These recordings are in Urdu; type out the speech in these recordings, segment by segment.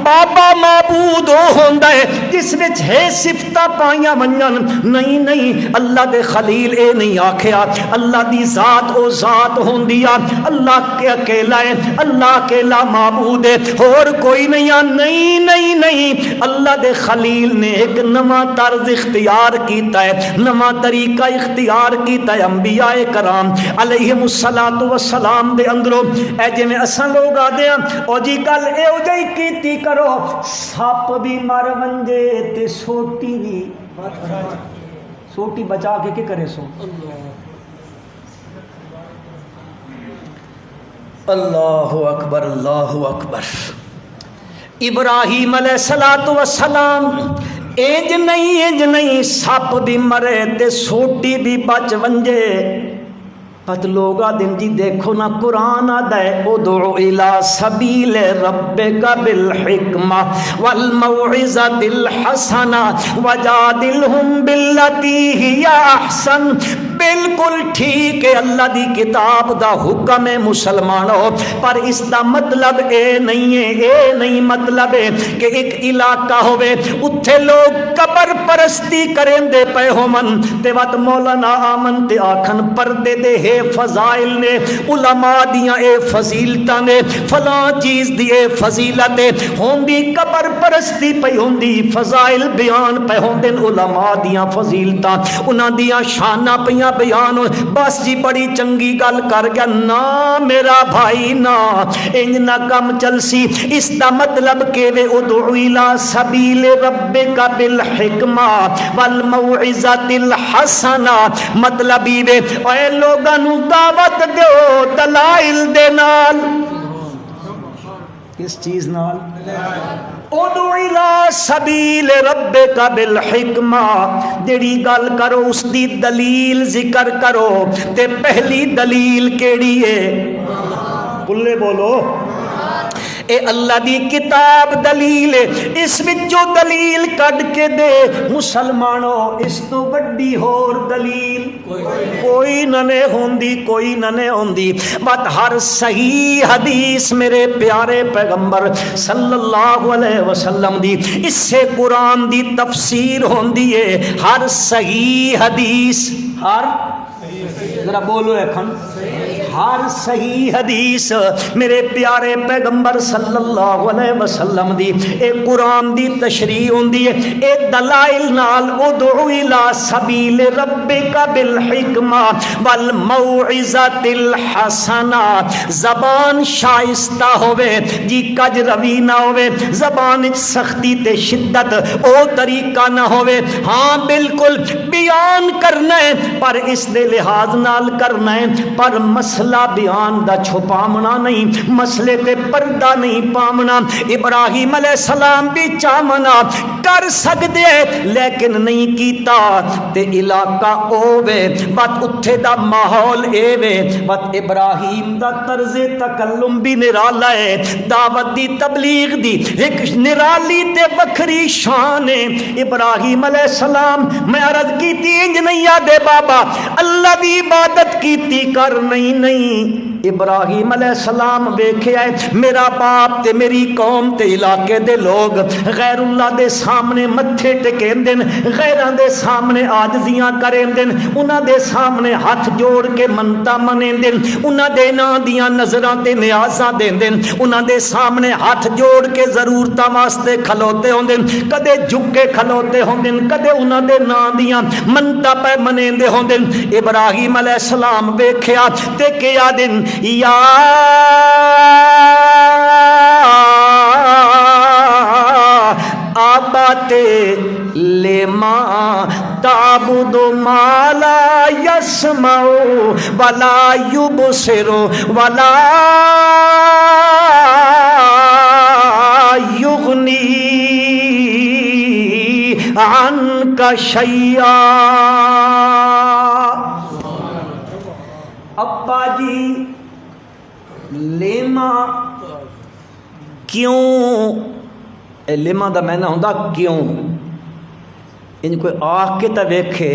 بابا معبود وہ ہوندا ہے جس وچ ہے صفتاں پائیاں ونجن. نہیں نہیں، اللہ دے خلیل اے نہیں آکھیا اللہ دی ذات او ذات ہوندی آ، اللہ کے اکیلا ہے، اللہ اکیلا معبود ہے، اور کوئی نہیں آ. نہیں نہیں نہیں، اللہ دے خلیل نے ایک نواں طرز اختیار کیتا ہے، نواں طریقہ اختیار کیتا ہے. انبیاء کرام علیہم الصلوۃ والسلام دے اندروں اے جویں اساں لوگ آدے ہاں او جی گل اے ہو جائی کیتی کرو، سپ بھی مر ونجے تے سوٹی بھی، سوٹی بچا کے کی کرے سو. اللہ اکبر اللہ اکبر. ابراہیم علیہ الصلوۃ والسلام انج نہیں سپ بھی مرے تے سوٹی بھی بچ ونجے. پت لوگا دن جی دیکھو نا قرآن آدھا ہے ادعو الی سبیل ربک بالحکمہ والموعظۃ الحسنہ وجادلہم باللتی ہی احسن. بالکل ٹھیک ہے، اللہ دی کتاب دا حکم ہے مسلمانوں، پر اس دا مطلب اے نہیں ہے، اے نہیں مطلب ہے کہ ایک علاقہ ہوئے اتھے لوگ قبر پرستی کریں دے پے ہومن تے وقت مولانا آمن تے آکھن پردے دے ہے فضائل نے، علماء دیاں اے فضیلتاں نے، فلاں چیز دی اے فضیلت ہے ہوندی، قبر پرستی پہ ہوندی، فضائل بیان پہ ہوندن علماء دیاں فضیلتاں انہاں دیاں شاناں پیاں بیان. بس جی بڑی چنگی گل کر گیا. نا میرا بھائی نا، انج نہ کم چلسی. اس دا مطلب کہ وے ادعو الی سبیل ربک بالحکمہ والموعظۃ الحسنہ، مطلب ہی وے اے لوگاں نو دعوت دیو دلائل دے نال. کس چیز نال؟ ادعو الی سبیل ربک بالحکمہ. جڑی گل کرو اس دی دلیل ذکر کرو. تے پہلی دلیل کیڑی ہے؟ بلے بولو. اے اللہ دی کتاب دلیل ہے. اس وچوں دلیل کڈ کے دے مسلمانوں، اس تو بڑی ہور دلیل کوئی نہ ہوندی، کوئی نہ ہوندی. بات ہر صحیح حدیث میرے پیارے پیغمبر صلی اللہ علیہ وسلم دی اس سے قرآن دی تفسیر ہوندی ہے. ہر صحیح حدیث، ہر ذرا بولو اکھن، ہر صحیح حدیث میرے پیارے پیغمبر صلی اللہ علیہ وسلم دی اے قرآن دی تشریح ہوندی ہے. اے دلائل نال ادعو الی سبیل ربک بالحکمہ والموعظۃ الحسنہ. زبان شائستہ ہوئے جی، کج روی نہ ہوئے، زبان سختی تے شدت او طریقہ نہ ہوئے. ہاں بالکل بیان کرنا ہے پر اس دے لحاظ نال کرنا ہے، پر مسئلہ بیان دا چھپامنا نہیں، مسئلے تے پردہ نہیں پامنا. ابراہیم علیہ السلام بھی چامنا کر سکتے لیکن نہیں کیتا. تے علاقہ اوے بات اتھے دا ماحول اے وے، بات ابراہیم دا طرز تکلم بھی نرالا ہے، دعوت دی تبلیغ دی ایک نرالی تے وکھری شان ہے. ابراہیم علیہ السلام میں عرض کی تھی انج نہیں آدھے بابا اللہ دی عبادت کیتی کر، نہیں ابراہیم علیہ السلام ویکھیا ہے میرا باپ تے میری قوم تے علاقے دے لوگ غیر اللہ دے سامنے متھے ٹکیندن، غیراں دے سامنے عاجزیاں کریندن، انہاں دے سامنے ہاتھ جوڑ کے منتا منیندن، انہاں دے ناں دیاں نظراں تے نیازاں دیندن، انہاں دے سامنے ہاتھ جوڑ کے ضرورتاں واسطے کھلوتے ہوندن، کدے جھک کے کھلوتے ہوندن، کدے انہاں دے ناں دیاں منتا پہ منیندے ہوندن. ابراہیم علیہ السلام ویکھیا تے کیا دن یا آباتے لما تعبد ما لا يسمع ولا يبصر ولا يغني عنك شيئا. ابا جی لیما کیوں، لیما دا میں نہ ہوندا کیوں. ان کوئی آہ کے تا ویکھے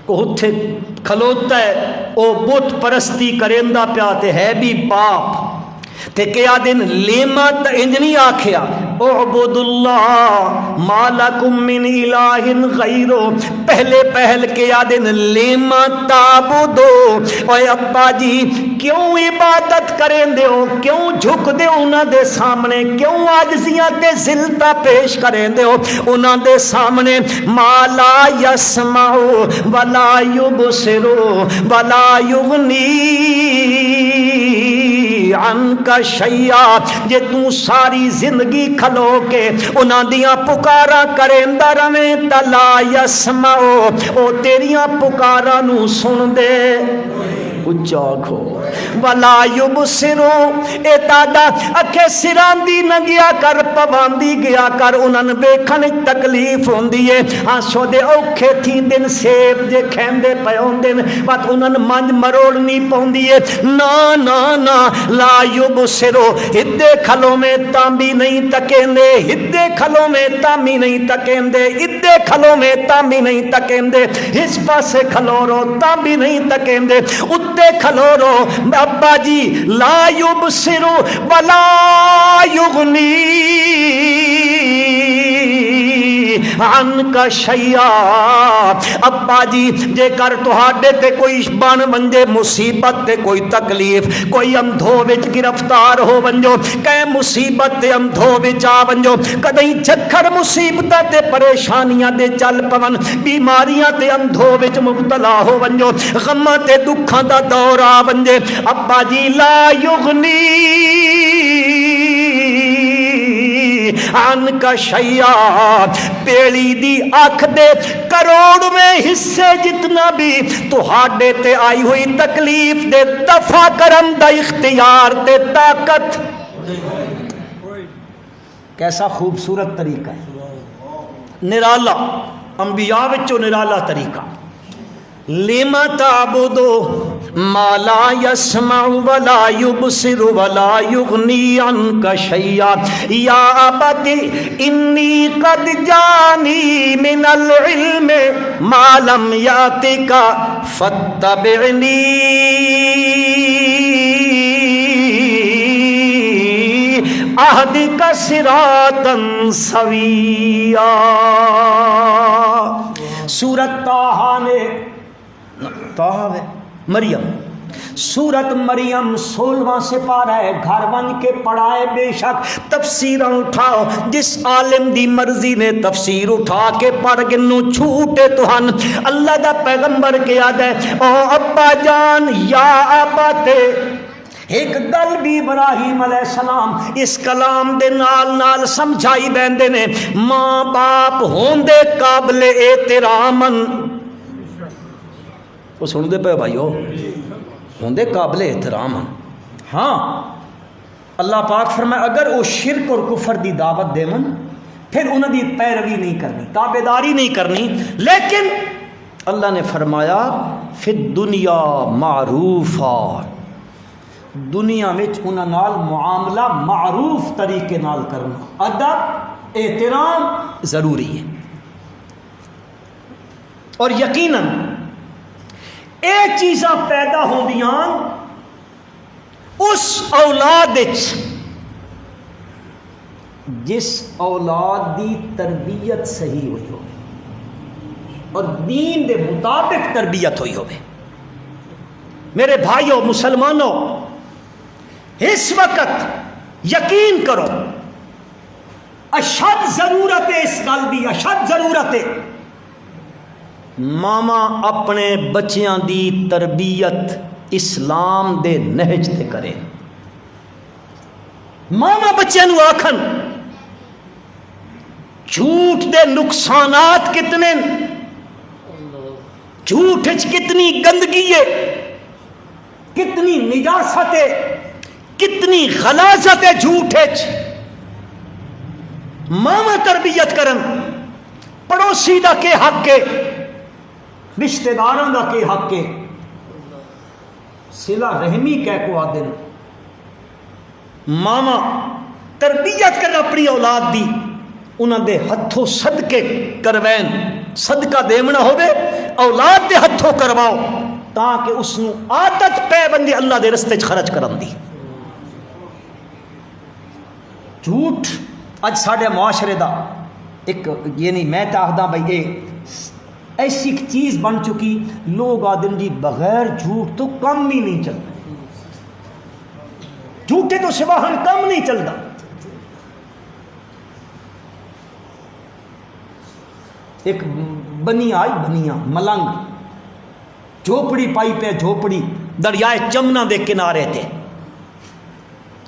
کو اتھے کھلوتا ہے او بت پرستی کریندا پیا تے ہے بھی پاپ تے کیا دن لیما تا انج نہیں آکھیا اعبدوا ما لکم من الہ غیرہ، پہلے پہل کے آدن لیما تعبدو، اوے ابا جی کیوں عبادت کریں دے ہو، کیوں جھک دے انہاں دے سامنے، کیوں عاجزیاں تے ذلت پیش کریں دے ہو انہاں دے سامنے، ما لا یسمعو ولا یبصرو ولا یغنی عنک شیئا، جے تو ساری زندگی کھلو کے انہاں دیاں پکاراں کریندا رہیں تا لا یسمعو، او تیریاں پکاراں نو سن دے، اچھا کھو ولا یبصرو، اے تاڈا اکھے سران دی نہ گیا کر، پواندی گیا کر، انہاں نے ویکھن تکلیف ہوندی ہے، ہاسو دے اوکھے تھیندن سیب دے کھیندے پے ہوندن بات انہاں نے منج مروڑنی پوندی ہے، نا نا نا لا یبصرو، ہدے کھلو میں تامی نہیں تکیندے، ہدے کھلو میں تامی نہیں تکیندے، ہدے کھلو میں تامی نہیں تکیندے، اس پاسے کھلو رو تامی نہیں تکیندے، اتنے کھلو رو ابا جی لا یبصرو ولا یغنی عنک شیئا، ابا جی جے کر تہاڈے تے کوئی بن ونجے مصیبت تے کوئی تکلیف، کوئی اندھو وچ گرفتار ہو ونجو، کہیں مصیبت تے اندھو وچ آ ونجو، کدیں چکھر مصیبتاں تے پریشانیاں دے چل پون، بیماریاں تے اندھو وچ مبتلا ہو ونجو، غماں تے دکھاں دا دور آ ونجے، ابا جی لا یغنی عنک شیئا، پیڑی دی آنکھ دے کروڑویں حصے جتنا بھی تہاڈے تے آئی ہوئی تکلیف دے دفع کرن دا اختیار تے طاقت، کیسا خوبصورت طریقہ ہے، نرالا، انبیاء وچوں نرالا طریقہ، لما تعبدو ما لا يسمع ولا يبصر ولا يغني عنك شيئا يا أبت إني قد جاني من العلم ما لم يأتك فاتبعني أهدك صراطا سويا۔ سورت طٰہٰ نے طٰہٰ مریم، سورت مریم 16واں سپارہ ہے، گھر بن کے پڑھائے، بے شک تفسیراں اٹھاؤ، جس عالم دی مرضی نے تفسیر اٹھا کے پڑھ گنو چھوٹے تو ہن، اللہ دا پیغمبر کے یاد ہے او ابا جان یا اباتے، ایک گل بھی ابراہیم علیہ السلام اس کلام دے نال نال سمجھائی بیندے نے، ماں باپ ہوندے قابل احترامن، وہ سن دے پہ بھائیو، ہوندے قابل احترام، ہاں اللہ پاک فرمائے اگر وہ شرک اور کفر دی دعوت دے من پھر انہوں دی پیروی نہیں کرنی، تابعداری نہیں کرنی، لیکن اللہ نے فرمایا فی الدنیا معروفا، دنیا وچ انہاں نال معاملہ معروف طریقے نال کرنا، ادب احترام ضروری ہے، اور یقیناً اے چیزاں پیدا ہوندیاں اس اولاد جس اولاد دی تربیت صحیح ہوئی ہو اور دین دے مطابق تربیت ہوئی ہو۔ میرے بھائیوں مسلمانوں، اس وقت یقین کرو اشد ضرورت ہے، اس گل دی اشد ضرورت ہے، ماما اپنے بچیاں دی تربیت اسلام دے نہج تے کرے، ماما بچیاں نو آکھن جھوٹ دے نقصانات کتنے، جھوٹ وچ کتنی گندگی ہے، کتنی نجاست ہے، کتنی غلاظت ہے جھوٹ وچ، ماما تربیت کرن، پڑوسی دا کے حق ہے، رشتہ داراں دا کے حق ہے، صلہ رحمی کہہ کو آدن، ماما تربیت کر اپنی اولاد دی، انہاں دے ہتھوں صدقے کروین، صدقہ دیمنا ہوئے اولاد دے ہتھوں کرواؤ تاکہ اس نو عادت پہ بندی اللہ دے رستے خرچ کرن دی۔ جھوٹ اج ساڈے معاشرے دا ایک یعنی میں تو آخدا بھائی یہ ایسی ایک چیز بن چکی، لوگ آدم جی بغیر جھوٹ تو کم ہی نہیں چلتا، جھوٹے تو سوا ہن کم نہیں چلتا۔ ایک بنی آئی، بنیاں ملنگ جھوپڑی پائی پہ، جھوپڑی دریائے چمنا دے کنارے تھے،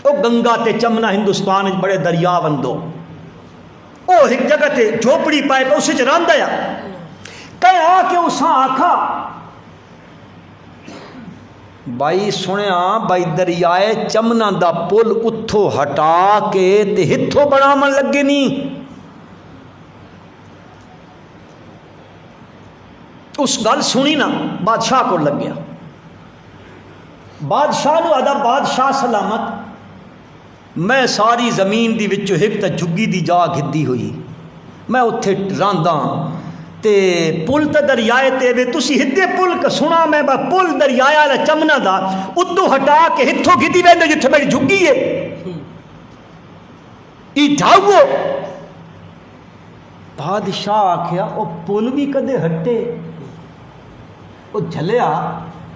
وہ گنگا تے چمنا ہندوستان بڑے دریا بندو، وہ ایک جگہ تے جھوپڑی پائے پہ، اسے چران دیا کہ آ کے اساں آکھا بھائی سنیا بھائی دریائے چمنا دا پل اتھو ہٹا کے تے ہتھو بناون لگے نہیں۔ اس گل سنی نا بادشاہ کو لگ گیا، بادشاہ نو آدھا بادشاہ سلامت، میں ساری زمین دی وچوں ایک تے جھگی دی جا گھدی ہوئی، میں اتھے رانداں تے پل تے دریائے تے وے تسی ہدے پل کا سنا میں با پل دریائے والا چمنا دا اتو ہٹا کے ہتھوں گھدی ویندے جتھے میری جھگی ہے ای جاؤ۔ بادشاہ آکھیا او پل بھی کدے ہٹے، او جھلیا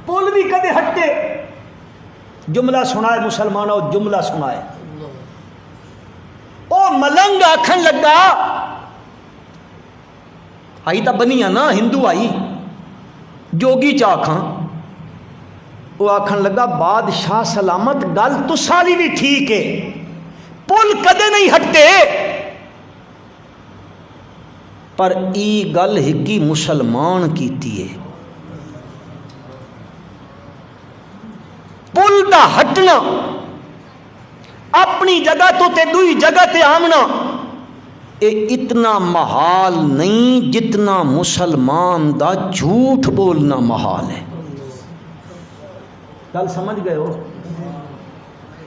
پل بھی کدے ہٹے، جملہ سنائے مسلمانوں، جملہ سنائے۔ او ملنگ آکھن لگا، آئی تا بنیا نا ہندو آئی جوگی چاکھاں، وہ آکھن لگا بادشاہ سلامت گل تو ساری بھی ٹھیک ہے، پل کدے نہیں ہٹے، پر ای گل ہکی مسلمان کیتی ہے، پل دا ہٹنا اپنی جگہ تو تے دوئی جگہ تے آمنا اے اتنا محال نہیں جتنا مسلمان دا جھوٹ بولنا محال ہے۔ گل سمجھ گئے ہو؟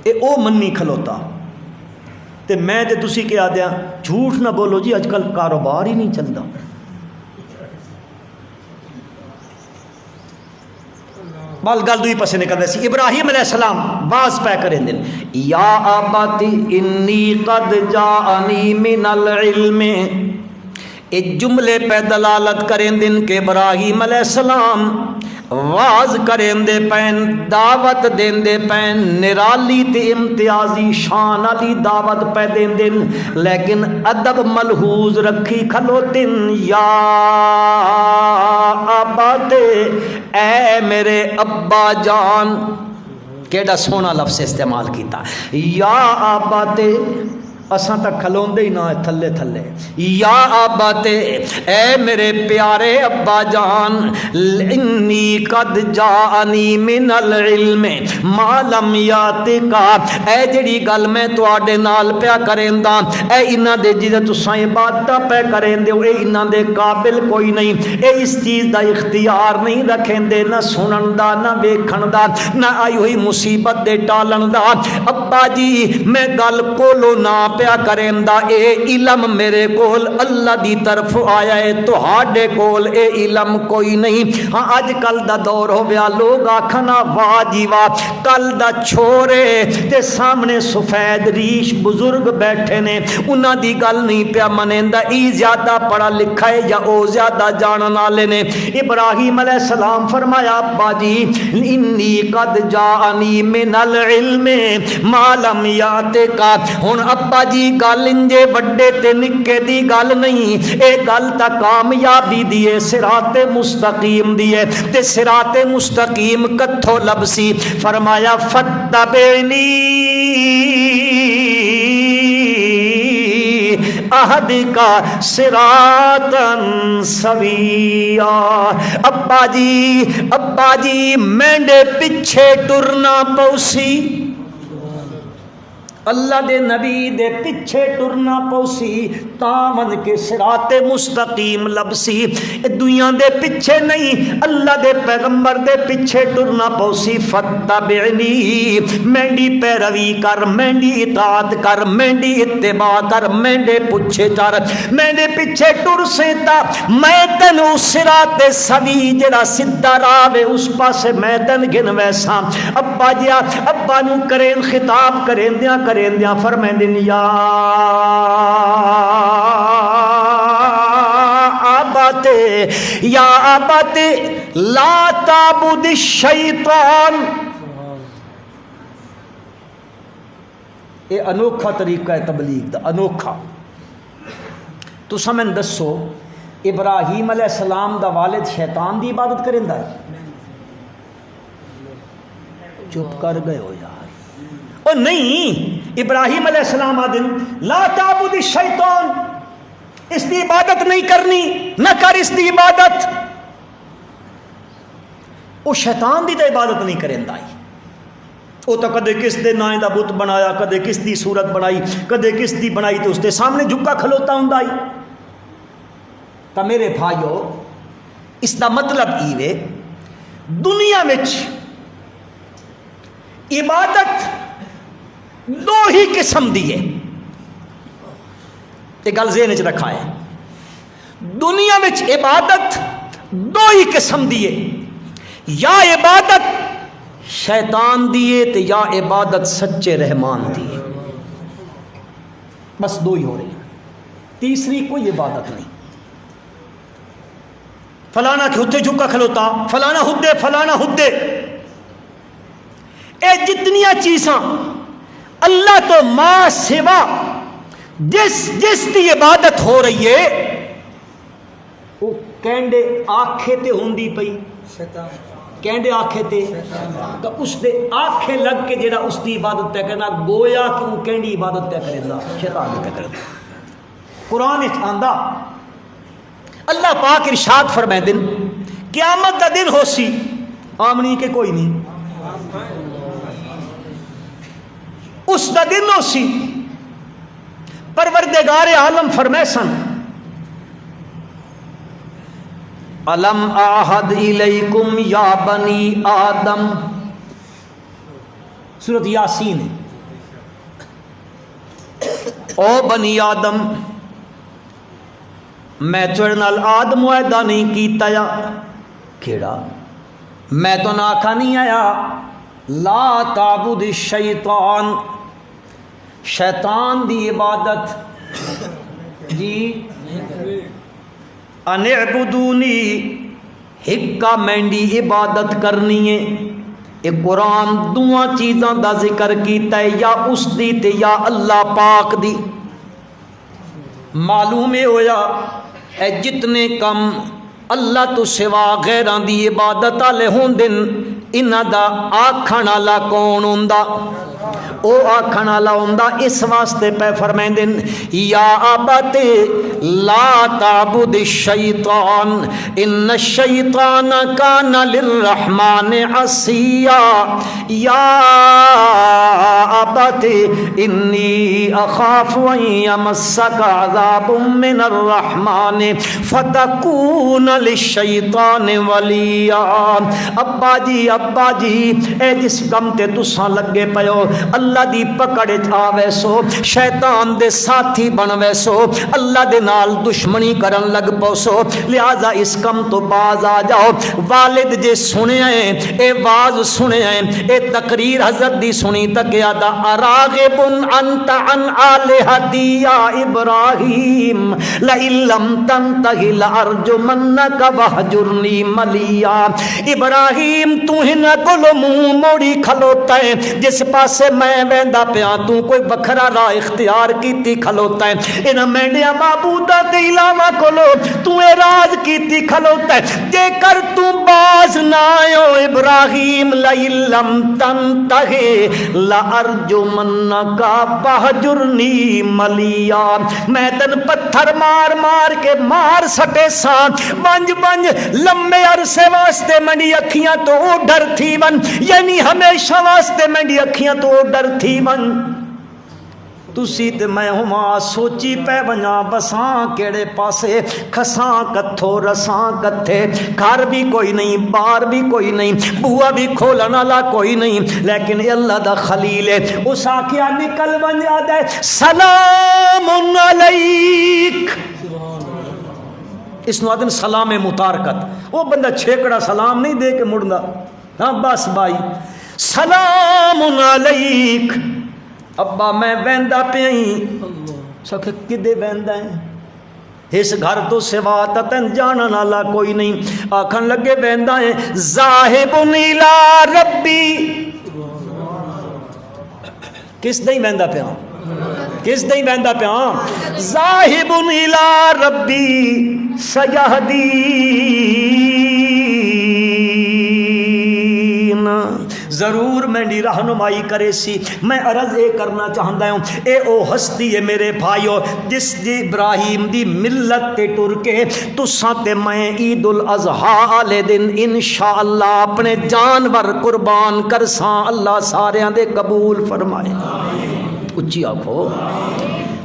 اے او منی کھلوتا تے میں تے تسی کیا دیا جھوٹ نہ بولو جی، اج کل کاروبار ہی نہیں چلتا۔ بال گل دوئی پسے نکل رہی سی، ابراہیم علیہ السلام باز پہ کریں دن، یا آباتی انی قد جاءنی من العلم، ایک جملے پہ دلالت کریں دن کہ ابراہیم علیہ السلام واز کریں دے پین، دعوت دین دے پین، نرالی تے امتیازی شان علی دعوت پہ دین دن، لیکن ادب ملحوظ رکھی کھلوتن، یا آباتے اے میرے ابا جان، کیڑا سونا لفظ استعمال کیتا، یا آباتے اساں تک کھلوندے ہی نہ تھلے تھلے، یا آباتے اے میرے پیارے ابا جان، انی قد جاءنی من العلم ما لم یاتکا، اے جڑی گل میں تواڈے نال پیا کریندا، اے انہاں دے جے تساں عبادت پہ کریندے ہو، اے انہاں دے قابل کوئی نہیں، اے اس چیز دا اختیار نہیں رکھیندے، نہ سنن دا نہ ویکھن دا نہ آئی ہوئی مصیبت دے ٹالن دا۔ ابا جی میں گل کولو نہ پیا کریندا، اے علم میرے کول اللہ دی طرف آیا ہے، تہاڈے کول اے علم کوئی نہیں۔ ہاں اج کل دا دور ہو گیا، لوگ آکھنا واہ جی واہ، کل دا چھوڑے تے سامنے سفید ریش بزرگ بیٹھے نے، انہاں دی گل نہیں پیا منیندا، ای زیادہ پڑھا لکھا ہے یا او زیادہ جانن والے نے۔ ابراہیم علیہ السلام فرمایا ابا جی انی قد جاءنی من العلم ما لم یاتک، ہن ابا جی گل انجے وڈے تے نکے دی گل نہیں، اے گل تا کامیابی دی ہے، صراط مستقیم دی ہے، تے صراط مستقیم کتھوں لبسی؟ فرمایا فتبعنی اہدکا صراطا سویا۔ ابا جی مینڈے پیچھے ٹرنا پوسی، اللہ دے نبی دے پیچھے ٹرنا پوسی، تاون کے صراط مستقیم لبسی، دنیا دے پیچھے نہیں اللہ دے پیغمبر دے پیچھے ٹرنا پوسی۔ فتبعنی، مینڈی پیروی کر، مینڈی اطاعت کر، مینڈی اتباع کر، مینڈے پچھے چار، مینڈے پیچھے ٹر سیتا، میں تینو صراط سوی جڑا سدھا راہ ہے اس پاسے میں تین گن ویسا۔ ابا جی ابا نو کریں خطاب کریں دیاں کریں دیا فرمائیں یا آبات لا تعبد الشیطان. یہ انوکھا طریقہ ہے تبلیغ دا، انوکھا. تو سمجھ دسو ابراہیم علیہ السلام دا والد شیطان دی عبادت کریندا ہے؟ چپ کر گئے ہو یار. او نہیں، ابراہیم علیہ السلام آدن لا تعبد الشیطان، اس دی عبادت نہیں کرنی، نہ کر اس دی عبادت. وہ شیطان دی تو عبادت نہیں کریندا ہے. وہ تو کدے کس دے نائیں دا بت بنایا، کدے کس دی صورت بنائی، کدے کس دی بنائی تو اس دے سامنے جھکا کھلوتا ہوں دائی. تو میرے بھائیو اس دا مطلب ایوے دنیا میں عبادت دو ہی قسم دی ہے. یہ گل ذہن وچ رکھا ہے. دنیا میں عبادت دو ہی قسم دی ہے، یا عبادت شیطان دیے تے یا عبادت سچے رحمان دیے. بس دو ہی ہو رہی ہیں، تیسری کوئی عبادت نہیں. فلانا ہدے جھکا کھلوتا، فلانا ہدے، فلانا ہدے. اے جتنیاں چیزاں اللہ تو ماں سوا جس دی عبادت ہو رہی ہے وہ کینڈے آنکھے تے ہوندی پئی، کینڈے آنکھے تے تو اس دے آنکھے لگ کے جڑا اس دی عبادت پہ کرنا گویا کہ وہ کینڈی عبادت پہ کرے گا، شیطان پہ کرے گا. قرآن آندا اللہ پاک ارشاد فرمائے دن قیامت دا دن ہو سی آمنی کے کوئی نہیں، اس دا دن ہو سی پروردگار عالم فرمائے سن الم اعہد الیکم یا بنی آدم، سورۃ یاسین. او بنی آدم میں تیرے نال آد معاہدہ نہیں کیتا یا کیڑا؟ میں تو نہ آکھا نہیں آیا لا تعبد الشیطان، شیطان دی عبادت جی ان اعبدونی، ہکا مینڈی عبادت کرنی ہے. یہ قرآن دواں چیزاں دا ذکر کیتا ہے، یا اس دی تے یا اللہ پاک دی. معلوم ہویا اے جتنے کم اللہ تو سوا غیران دی عبادت والے ہوندن انہاں دا آکھن والا کون ہوندا؟ او آکھن والا ہوندا اس واسطے پہ فرمائندن یا ابت لا تعبد الشیطان ان الشیطان کان للرحمن عصیا. یا ابت انی اخاف ان یمسک عذاب من الرحمن فتکون للشیطان ولیا. ابا جی اے جس کم تے تساں لگے پیو اللہ دی پکڑ آوے سو، شیطان دے ساتھی بن ویسو، اللہ دے نال دشمنی کرن لگ پو سو، لہذا اس کم تو باز آ جاؤ. والد جے سنے ہیں اے واز سنے ہیں اے تقریر حضرت دی سنی تک یادا اراغب انت عن آلہتی یا ابراہیم لئن لم تنتہی لارجمنک وہجرنی ملیا. ابراہیم تو ہی نہ کلو منہ موڑی کھلوتا ہے، جس پاسے میں ویندا پیا تو کوئی بکھرا راہ اختیار کیتی کھلوتا ہے. انہاں مینڈیاں معبوداں دے علاوہ کولو تو اعراض کیتی کھلوتا ہے. جے کر تو باز نہ آئو ابراہیم لئن لم تنتہی لارجمنک وہجرنی ملیا. میں تن پتھر مار مار کے مار سٹے سا ونج لمبے عرصے واسطے منی اکھیاں تو ڈر تھی ون، یعنی ہمیشہ واسطے منی اکھیاں تو ڈر تھی ون. تسی تے میں ہما سوچی پہ ونجا بساں کیڑے پاسے کھساں کتھو رساں کتھے، گھر بھی کوئی نہیں، بار بھی کوئی نہیں، بوا بھی کھولن والا کوئی نہیں، لیکن اللہ دا خلیل ہے. اس آکھیا نکل ونجا دے سلام علیک. اس نو آدن سلام متارکت. وہ بندہ چھیکڑا سلام نہیں دے کے مڑنا، ہاں بس بھائی سلام علیک. ابا میں ویندا پیا ہی سکھ کدے ویندا ہے اس گھر تو سوا تا تین جانن والا کوئی نہیں آکھن لگے ویندا ہے ذاہب الی ربی کس دیں ویندا پیا کس دیں ویندا پیا ذاہب الی ربی سیہدین ضرور میری رہنمائی کرے سی میں عرض اے کرنا چاہتا ہوں اے او ہستی ہے میرے بھائیو جس دی ابراہیم دی ملت تے ٹر کے تساں تے میں عید الاضحیٰ والے دن انشاءاللہ اپنے جانور قربان کرساں اللہ ساریاں دے قبول فرمائے اچھی آکھو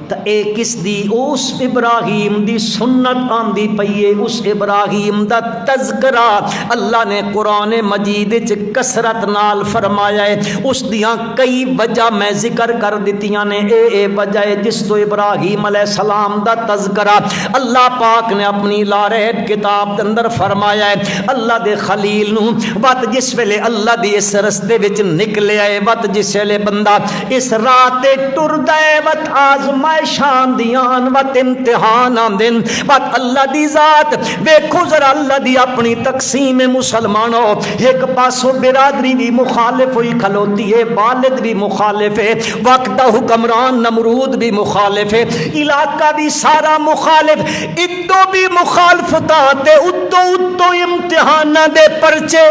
تا اے کس دی اس ابراہیم دی سنت آندی پئیے اس ابراہیم دا تذکرہ اللہ نے قرآن مجید وچ کثرت نال فرمایا ہے اس دیاں کئی وجہ میں ذکر کر دتیاں نے اے وجہ ہے جس تو ابراہیم علیہ السلام دا تذکرہ اللہ پاک نے اپنی لارہت کتاب دے اندر فرمایا ہے اللہ دے خلیل نو وقت جس ویلے اللہ دی اس رستے وچ نکلے آئے وقت جس ویلے بندہ اس راہ تے ٹردا ہے وقت آزمائش شان دیان وقت امتحان آندن وقت اللہ دی ذات ویکھو ذرا اللہ دی اپنی تقسیم مسلمانوں ایک پاسو برادری بھی مخالف ہوئی کھلوتی ہے والد بھی مخالف ہے وقت دا حکمران نمرود بھی مخالف ہے علاقہ بھی سارا مخالف اتو بھی مخالفتا تے اتو امتحانہ دے پرچے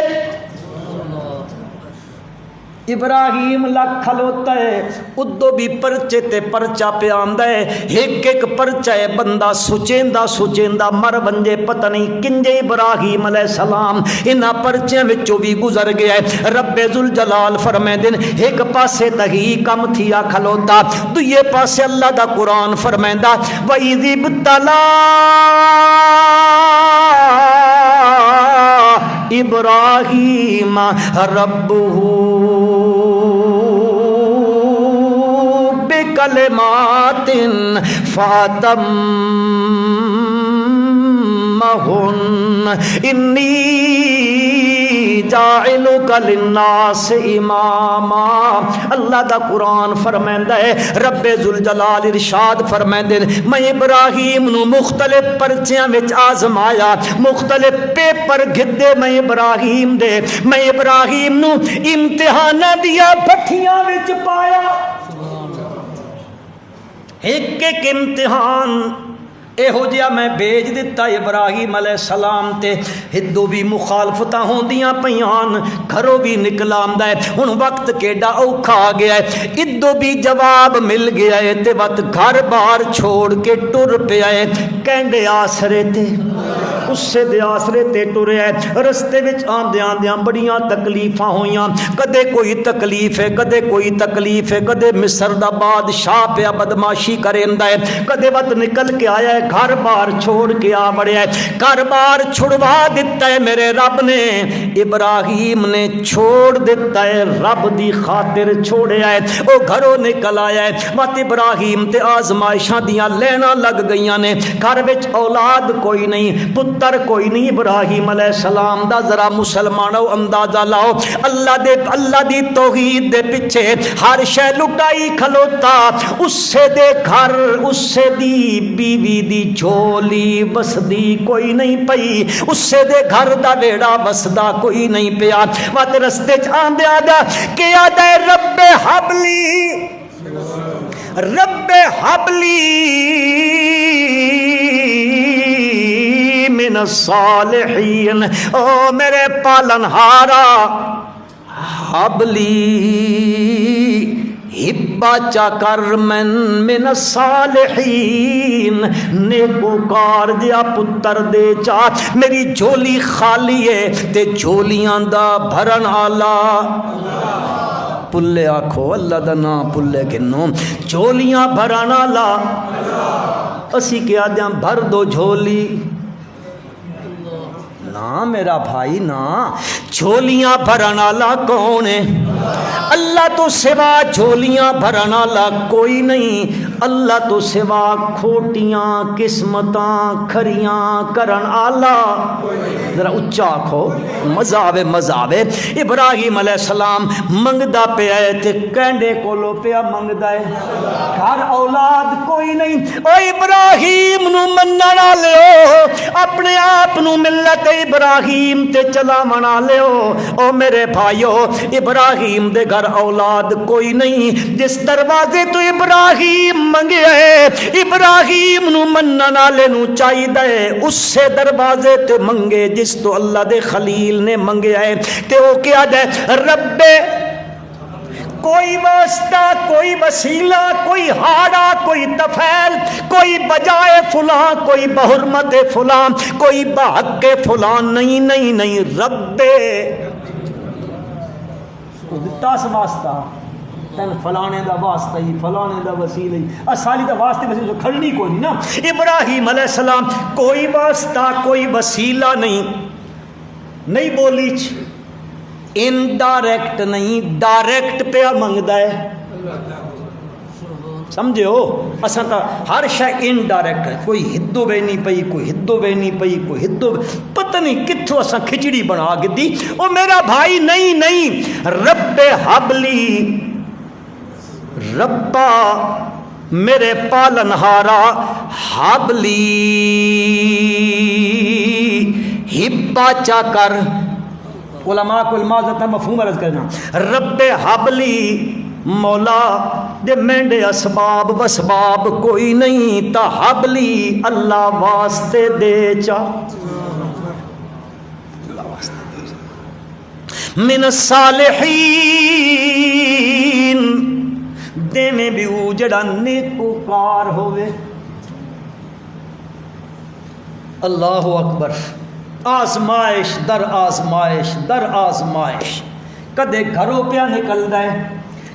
ابراہیم لکھ کھلوتا ہے ادو بھی پرچے تے پرچا پہ آندا ہے ایک ایک پرچہ ہے بندہ سچیندہ مر بنجے پتہ نہیں کنجے ابراہیم علیہ السلام انہاں پرچے وچوں بھی گزر گیا ہے رب ذوالجلال فرمائے دن ایک پاسے تہی کم تھیا کھلوتا دوئے پاسے اللہ دا قرآن فرمائندا وَإِذِ ابْتَلَىٰ ابراہیم ربہ بکلمات فاتمہن انی جاعلک للناس اماما اللہ دا قرآن فرمائندا ہے رب ذوالجلال ارشاد فرمائندے میں ابراہیم نو مختلف پرچیاں وچ آزمایا مختلف پیپر گھدے میں ابراہیم دے میں ابراہیم نو امتحاناں دیا بھٹیاں وچ پایا ایک ایک امتحان اے ہو جیا میں بھیج دیتا ابراہیم علیہ السلام تے ہدو بھی مخالفتاں ہوندیاں پیان گھروں بھی نکل آندا ہے ہن وقت کیڈا اوکھا آ گیا ہے ادو بھی جواب مل گیا ہے تے وقت گھر بار چھوڑ کے ٹر پیا ہے کینڈے آسرے تے اس سے دے آسرے تے ٹرے ہے رستے وچ آندیاں بڑیاں تکلیفاں ہویاں کدے کوئی تکلیف ہے کدے کوئی تکلیف ہے کدے مصر دا بادشاہ پیا بدماشی کریندا ہے کدے وقت نکل کے آیا ہے گھر بار چھوڑ کے آ بڑیا ہے گھر بار چھڑوا دیتا ہے میرے رب نے ابراہیم نے چھوڑ دیتا ہے رب دی خاطر چھوڑیا ہے او گھروں نکل آیا ہے وقت ابراہیم تے آزمائشاں دیاں لینا لگ گئیاں نے گھر وچ اولاد کوئی نہیں پتر کوئی نہیں ابراہیم علیہ السلام دا ذرا مسلمانوں اندازہ لاؤ اللہ دی توحید دے پیچھے ہر شے لٹائی کھلوتا اس سے دے گھر اس سے دی بیوی دی جھولی بسدی کوئی نہیں پئی اس سے دے گھر دا ویڑا بسدا کوئی نہیں پیا وقت رستے چ آندے آدا کہ آدھے رب حبلی من الصالحین او میرے پالنہارا حبلی ہبا چا کر من الصالحین نیکوکار جیا پتر دے چا میری جھولی خالی ہے تے جھولیاں دا بھرن آلا پلے آکھو اللہ دا نام پلے کنوں جھولیاں بھرن آلا اسی کیا دیاں بھر دو جھولی نا میرا بھائی نا جھولیاں بھرن والا کون ہے اللہ تو سوا جھولیاں بھرن والا کوئی نہیں اللہ تو سوا کھوٹیاں قسمتاں کھریاں کرن آلہ ذرا اچا آکھو مزہ آوے ابراہیم علیہ السلام منگدا پیا ہے تے کینڈے کولو پیا منگدا ہے گھر اولاد کوئی نہیں او ابراہیم نو منن والےو اپنے آپ نو ملت ابراہیم تے چلا منا لیو او میرے بھائیو ابراہیم دے گھر اولاد کوئی نہیں جس دروازے تو ابراہیم منگیا ہے ابراہیم نو منن والے نو چاہیے اس سے دروازے تے منگے جس تو اللہ دے خلیل نے منگیا ہے تے او کیا ہے رب کوئی واسطہ کوئی وسیلہ کوئی ہاڑا کوئی تفیل کوئی بجائے فلاں کوئی بحرمت فلاں کوئی بحق فلاں نہیں رب دس واسطہ تین فلانے دا واسطہ ہی فلانے دا وسیلہ ہی اسالی دا واسطے وسیلہ کھڑنی کوئی نہیں نا ابراہیم علیہ السلام کوئی واسطہ کوئی وسیلہ نہیں بولی انڈائریکٹ نہیں ڈائریکٹ پیا منگدا ہے سمجھے ہو اساں تا ہر شے انڈائریکٹ ہے کوئی ہدو بینی پئی کوئی ہدو بینی پئی کوئی ہدو پتہ نہیں کتھوں اساں کھچڑی بنا کے دی او میرا بھائی نہیں رب حبلی ربا میرے پالنہارا حبلی ہبا چا کر علماء کو المازت مفہوم عرض کرنا رب حبلی مولا دے مینڈے اسباب وسباب کوئی نہیں تا حبلی اللہ واسطے دے چا من الصالحین دے میں بھی او جڑا نیکوکار ہوئے اللہ اکبر آزمائش در آزمائش در آزمائش کدے گھروں پیا نکلدا ہے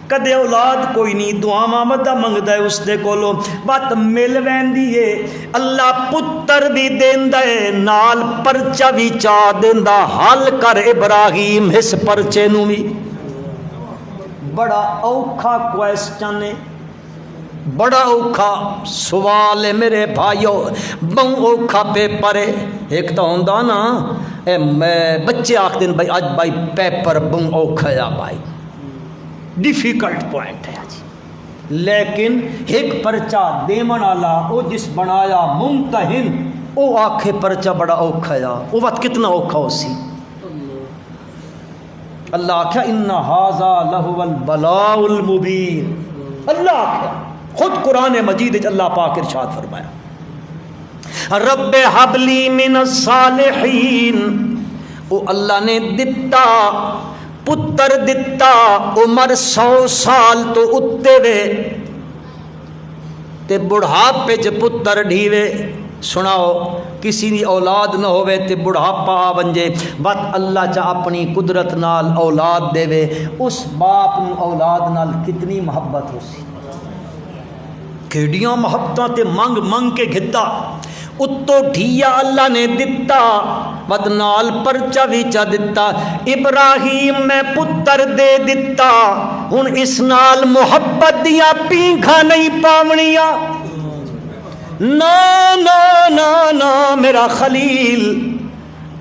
کدے اولاد کوئی نہیں دعاواں مدد منگدا ہے اس دے کولو بات مل ویندی ہے اللہ پتر بھی دیندا ہے نال پرچہ بھی چا دیندا حل کر ابراہیم اس پرچے نو بھی بڑا اوکھا کوسچن ہے بڑا اوکھا سوال ہے میرے بھائیو بہت اوکھا پیپر ہے ایک تو ہوندا نا اے میں بچے آکھ دین بھائی اج بھائی پیپر بہت اوکھا ہے بھائی ڈیفیکلٹ پوائنٹ ہے جی لیکن ایک پرچہ دیمن والا او جس بنایا ممتحن او آکھے پرچہ بڑا اوکھا ہے او وقت کتنا اوکھا ہو سی اللہ آکھا ان ھذا لہو البلاء المبین اللہ آکھا خود قرآن مجید اللہ پاک ارشاد فرمایا رب حبلی من الصالحین او اللہ نے دتا پتر دتا عمر 100 سال تو اتے وے تے بڑھاپے چ پتر ڈھیوے سناؤ کسی دی اولاد نہ ہوئے تے بڑھاپا آ ونجے بات اللہ چا اپنی قدرت نال اولاد دے وے اس باپ نو اولاد نال کتنی محبت ہو سی کیڑیاں محبتاں تے منگ کے گھتا اتو ڈھیا اللہ نے دتا بدنال پرچہ بھی چا دتا ابراہیم میں پتر دے دتا ہن اس نال محبت دیاں پینکھا نہیں پاونیاں نا میرا خلیل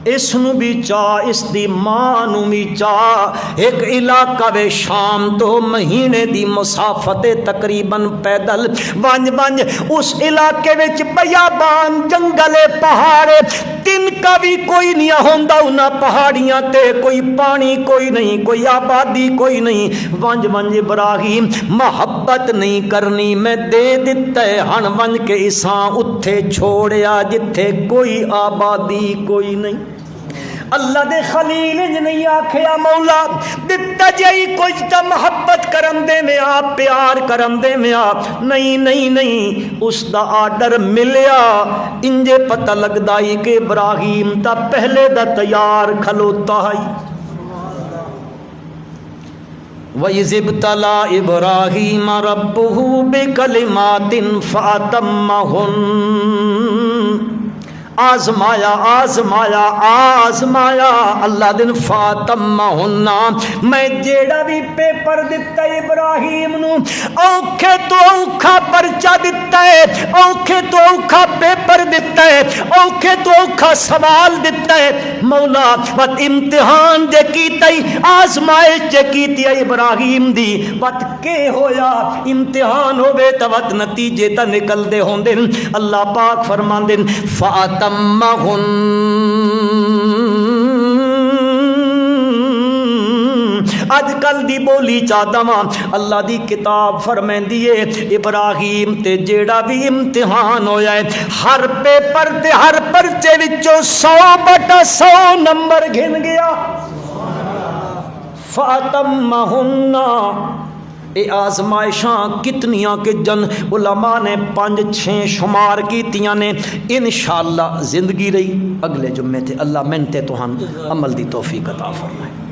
اس نو بھی چاہ اس دی ماں نو بھی چاہ ایک علاقہ وے شام تو مہینے دی مسافت تقریباً پیدل ونج اس علاقے وچ بیابان جنگل پہاڑ تن کا بھی کوئی نہیں ہوندا انہاں پہاڑیاں تے کوئی پانی کوئی نہیں کوئی آبادی کوئی نہیں ونج ابراہیم محبت نہیں کرنی میں دے دتا ہے ہن ونج کے اساں اتھے چھوڑیا جتھے کوئی آبادی کوئی نہیں اللہ دے خلیل انج نہیں آکھیا مولا دتا جائی کچھ تا محبت کرم دے میں آپ پیار کرم دے میں آپ نہیں اس دا آرڈر ملیا انجے پتہ لگ دائی کہ ابراہیم تا پہلے دا تیار کھلوتا ہے وَإِذِ ابْتَلَىٰ إِبْرَاهِيمَ رَبُّهُ بِكَلِمَاتٍ فَأَتَمَّهُنَّ آزمایا آزمایا آزمایا اللہ دن فاتمہن میں جیڑا بھی پیپر دتا ابراہیم نو اوکھے تو اوکھا پرچہ دتا ہے اوکھے تو اوکھا پیپر دتا ہے اوکھے تو اوکھا سوال دتا ہے مولا وقت امتحان دے کیتائی آزمائش جے کیتی ہے ابراہیم دی وقت کے ہویا امتحان ہوئے تو وقت نتیجے تا نکل دے ہوں دن اللہ پاک فرمان دن فاتمہن اج کل دی بولی چاہتا ماں اللہ دی کتاب فرمائندی ہے ابراہیم تے جیڑا بھی امتحان ہویا ہے ہر پیپر تے ہر پرچے وچوں 100/100 نمبر گھن گیا فاتمہن اے آزمائشاں کتنیاں کہ جن علماء نے 5-6 شمار کیتیاں نے انشاءاللہ زندگی رہی اگلے جمعے تے اللہ منتے تو ہم عمل دی توفیق عطا فرمائے